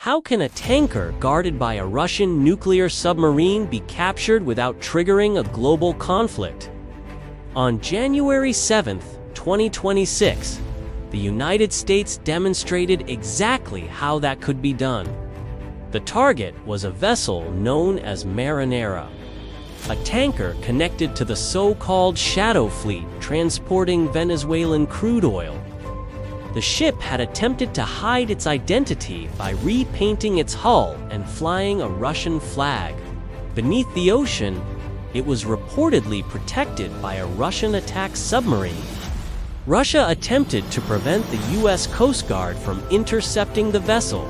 How can a tanker guarded by a Russian nuclear submarine be captured without triggering a global conflict? On January 7, 2026, the United States demonstrated exactly how that could be done. The target was a vessel known as Marinara, a tanker connected to the so-called Shadow Fleet transporting Venezuelan crude oil. The ship had attempted to hide its identity by repainting its hull and flying a Russian flag. Beneath the ocean, it was reportedly protected by a Russian attack submarine. Russia attempted to prevent the U.S. Coast Guard from intercepting the vessel,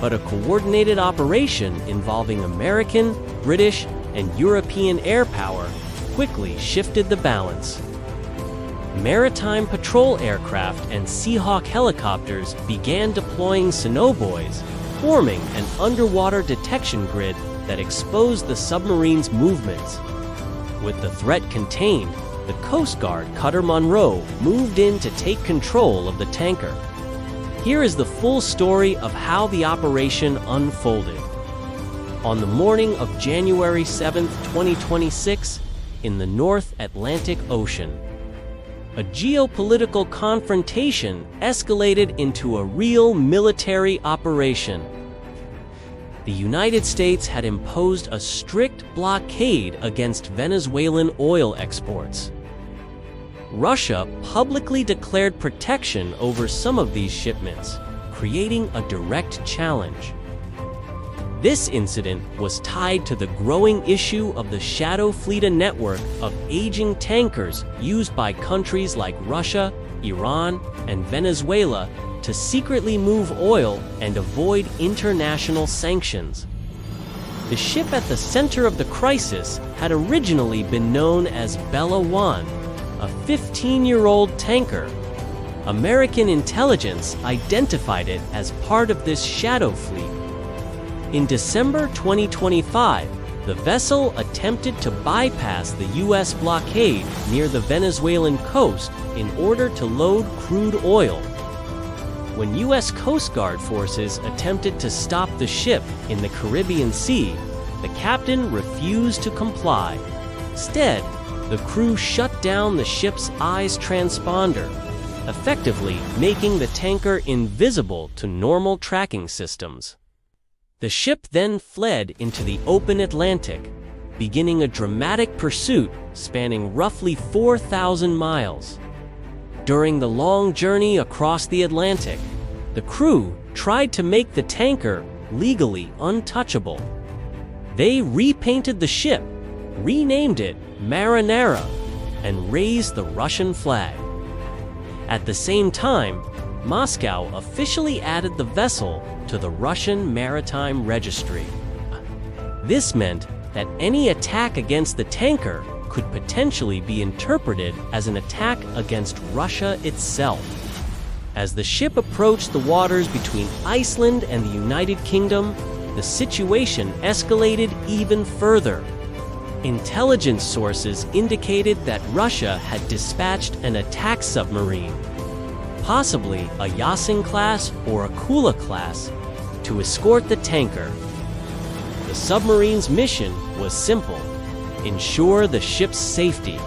but a coordinated operation involving American, British, and European air power quickly shifted the balance. Maritime patrol aircraft and Seahawk helicopters began deploying sonobuoys, forming an underwater detection grid that exposed the submarine's movements. With the threat contained, the Coast Guard cutter Monroe moved in to take control of the tanker. Here is the full story of how the operation unfolded. On the morning of January 7, 2026, in the North Atlantic Ocean, a geopolitical confrontation escalated into a real military operation. The United States had imposed a strict blockade against Venezuelan oil exports. Russia publicly declared protection over some of these shipments, creating a direct challenge. This incident was tied to the growing issue of the Shadow Fleet, a network of aging tankers used by countries like Russia, Iran, and Venezuela to secretly move oil and avoid international sanctions. The ship at the center of the crisis had originally been known as Bella One, a 15-year-old tanker. American intelligence identified it as part of this Shadow Fleet. In December 2025, the vessel attempted to bypass the U.S. blockade near the Venezuelan coast in order to load crude oil. When U.S. Coast Guard forces attempted to stop the ship in the Caribbean Sea, the captain refused to comply. Instead, the crew shut down the ship's eyes transponder, effectively making the tanker invisible to normal tracking systems. The ship then fled into the open Atlantic, beginning a dramatic pursuit spanning roughly 4,000 miles. During the long journey across the Atlantic, the crew tried to make the tanker legally untouchable. They repainted the ship, renamed it Marinara, and raised the Russian flag. At the same time, Moscow officially added the vessel to the Russian Maritime Registry. This meant that any attack against the tanker could potentially be interpreted as an attack against Russia itself. As the ship approached the waters between Iceland and the United Kingdom, the situation escalated even further. Intelligence sources indicated that Russia had dispatched an attack submarine, possibly a Yasin-class or a Kula-class, to escort the tanker. The submarine's mission was simple: ensure the ship's safety.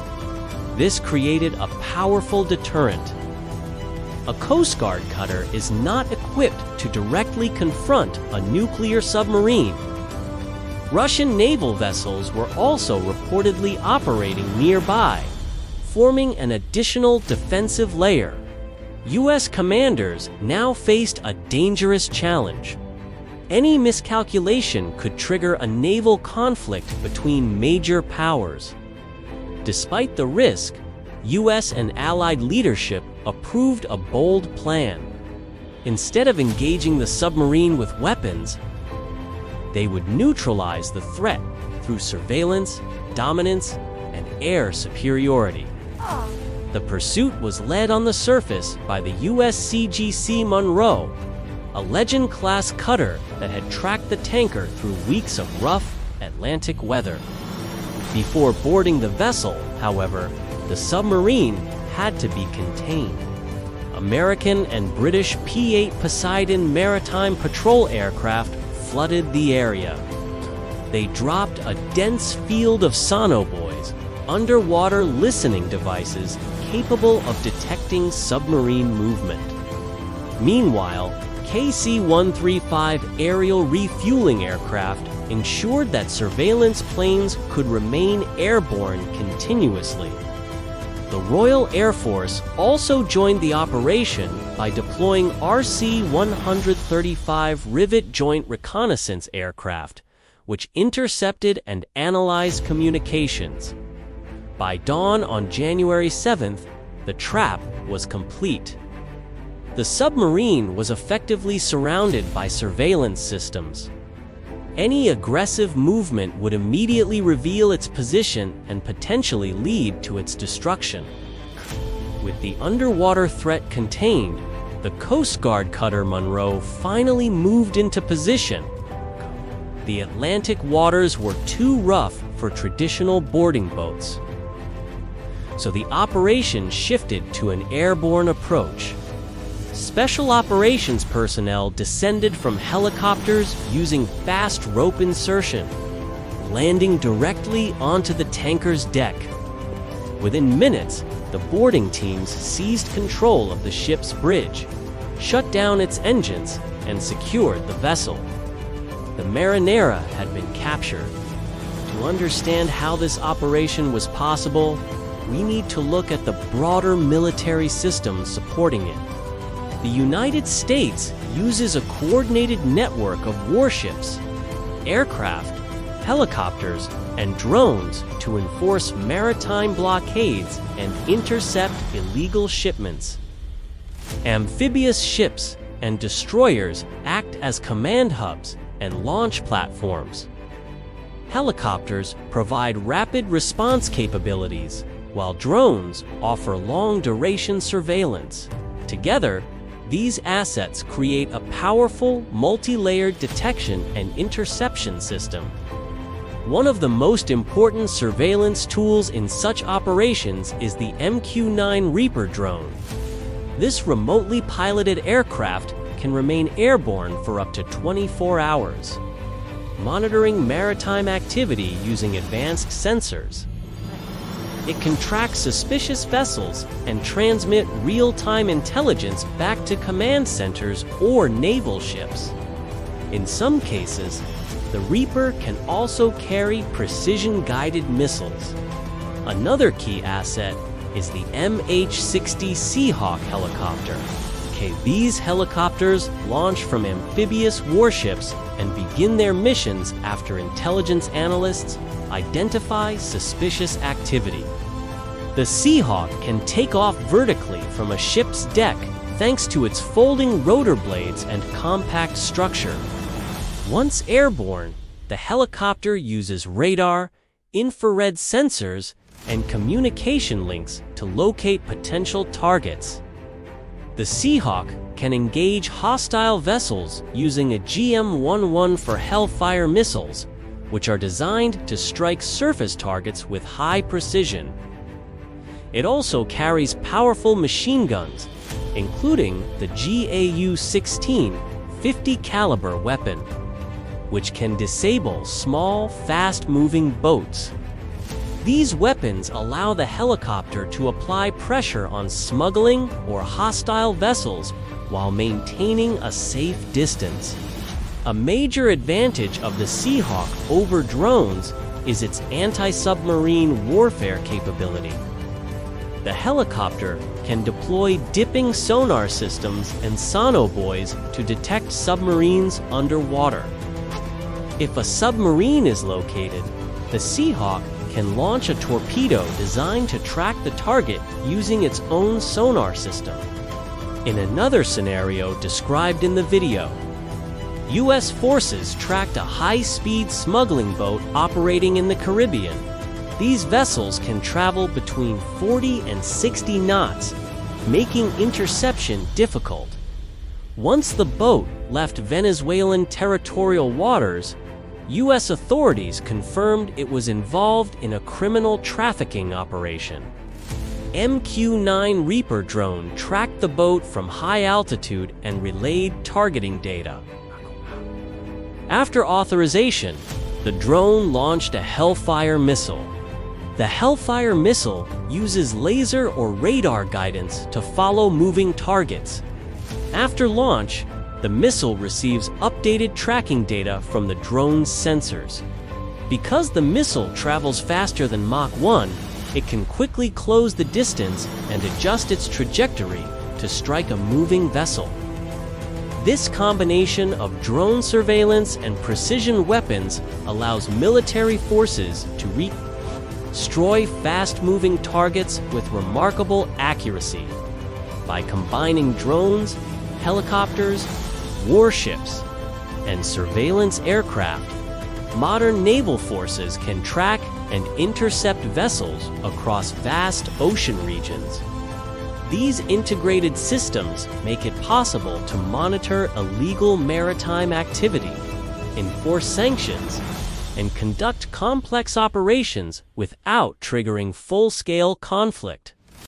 This created a powerful deterrent. A Coast Guard cutter is not equipped to directly confront a nuclear submarine. Russian naval vessels were also reportedly operating nearby, forming an additional defensive layer. U.S. commanders now faced a dangerous challenge. Any miscalculation could trigger a naval conflict between major powers. Despite the risk, U.S. and Allied leadership approved a bold plan. Instead of engaging the submarine with weapons, they would neutralize the threat through surveillance, dominance, and air superiority. The pursuit was led on the surface by the USCGC Monroe, a Legend-class cutter that had tracked the tanker through weeks of rough Atlantic weather. Before boarding the vessel, however, the submarine had to be contained. American and British P-8 Poseidon maritime patrol aircraft flooded the area. They dropped a dense field of sonobuoys, underwater listening devices capable of detecting submarine movement. Meanwhile, KC-135 aerial refueling aircraft ensured that surveillance planes could remain airborne continuously. The Royal Air Force also joined the operation by deploying RC-135 Rivet Joint Reconnaissance aircraft, which intercepted and analyzed communications. By dawn on January 7th, the trap was complete. The submarine was effectively surrounded by surveillance systems. Any aggressive movement would immediately reveal its position and potentially lead to its destruction. With the underwater threat contained, the Coast Guard cutter Monroe finally moved into position. The Atlantic waters were too rough for traditional boarding boats, so the operation shifted to an airborne approach. Special operations personnel descended from helicopters using fast rope insertion, landing directly onto the tanker's deck. Within minutes, the boarding teams seized control of the ship's bridge, shut down its engines, and secured the vessel. The Marinara had been captured. To understand how this operation was possible, we need to look at the broader military system supporting it. The United States uses a coordinated network of warships, aircraft, helicopters, and drones to enforce maritime blockades and intercept illegal shipments. Amphibious ships and destroyers act as command hubs and launch platforms. Helicopters provide rapid response capabilities, while drones offer long-duration surveillance. Together, these assets create a powerful, multi-layered detection and interception system. One of the most important surveillance tools in such operations is the MQ-9 Reaper drone. This remotely piloted aircraft can remain airborne for up to 24 hours, monitoring maritime activity using advanced sensors. It can track suspicious vessels and transmit real-time intelligence back to command centers or naval ships. In some cases, the Reaper can also carry precision-guided missiles. Another key asset is the MH-60 Seahawk helicopter. These helicopters launch from amphibious warships and begin their missions after intelligence analysts identify suspicious activity. The Seahawk can take off vertically from a ship's deck thanks to its folding rotor blades and compact structure. Once airborne, the helicopter uses radar, infrared sensors, and communication links to locate potential targets. The Seahawk can engage hostile vessels using a GM-11 for Hellfire missiles, which are designed to strike surface targets with high precision. It also carries powerful machine guns, including the GAU-16 50-caliber weapon, which can disable small, fast-moving boats. These weapons allow the helicopter to apply pressure on smuggling or hostile vessels while maintaining a safe distance. A major advantage of the Seahawk over drones is its anti-submarine warfare capability. The helicopter can deploy dipping sonar systems and sonobuoys to detect submarines underwater. If a submarine is located, the Seahawk can launch a torpedo designed to track the target using its own sonar system. In another scenario described in the video, U.S. forces tracked a high-speed smuggling boat operating in the Caribbean. These vessels can travel between 40 and 60 knots, making interception difficult. Once the boat left Venezuelan territorial waters, U.S. authorities confirmed it was involved in a criminal trafficking operation. MQ-9 Reaper drone tracked the boat from high altitude and relayed targeting data. After authorization, the drone launched a Hellfire missile. The Hellfire missile uses laser or radar guidance to follow moving targets. After launch, the missile receives updated tracking data from the drone's sensors. Because the missile travels faster than Mach 1, it can quickly close the distance and adjust its trajectory to strike a moving vessel. This combination of drone surveillance and precision weapons allows military forces to destroy fast-moving targets with remarkable accuracy. By combining drones, helicopters, warships, and surveillance aircraft, modern naval forces can track and intercept vessels across vast ocean regions. These integrated systems make it possible to monitor illegal maritime activity, enforce sanctions, and conduct complex operations without triggering full-scale conflict.